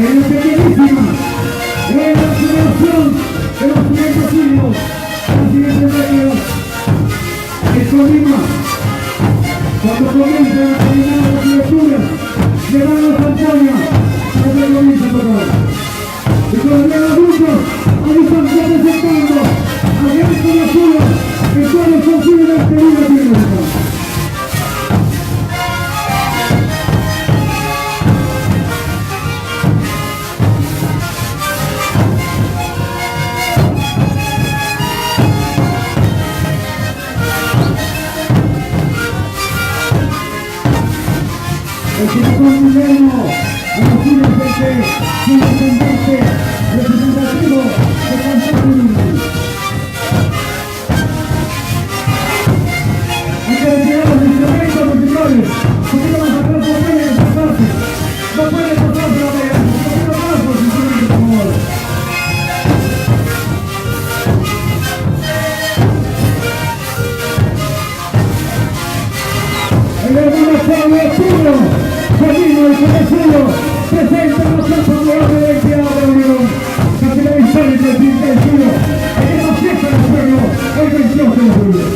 en la pequeñísima, en la celebración de los 500 siglos, los siguientes años, en Colima, cuando comienza a terminar la criatura, llevando a Santoña, para que comience a tocar. Y con los adultos, ahí están representando a gente de suyo, que todos consiguen este vida pública. El señor Guillermo, a los siguientes, intendente, representativo de Cantón. Hay que retirar los instrumentos musicales, porque no van a sacar por medio de esta parte. No puede pasar por la media, no puede pasar por los instrumentos, por favor. El hermano Pablo Arturo, Camino del Conocido, presenta a los famosos de Ciudad de la Unión, capital histórica del 31, en esta fiesta del pueblo, el 28 de julio.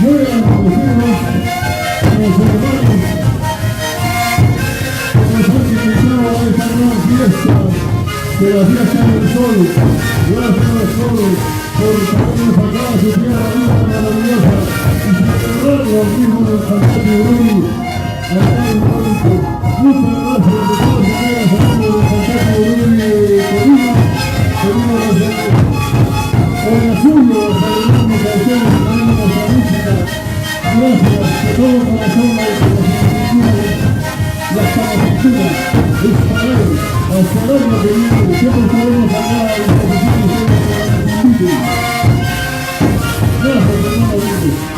Muy bien, compañeros, los hermanos, como se ha invitado a esta gran fiesta de la fiesta del sol. Gracias a todos por traernos acá a su tierra viva maravillosa y celebrarlo al mismo del Santoña Ururi, acá en México. Muchas gracias de todas maneras, amigos del Santoña Ururi de Colima, que viva la gente. Con la suya, saludamos a ustedes, saludamos a música. Gracias de todo corazón a la capacitación, disparar, hasta el año que viene, siempre estaremos acá a disposición de ustedes para que nos inviten. Gracias, hermano.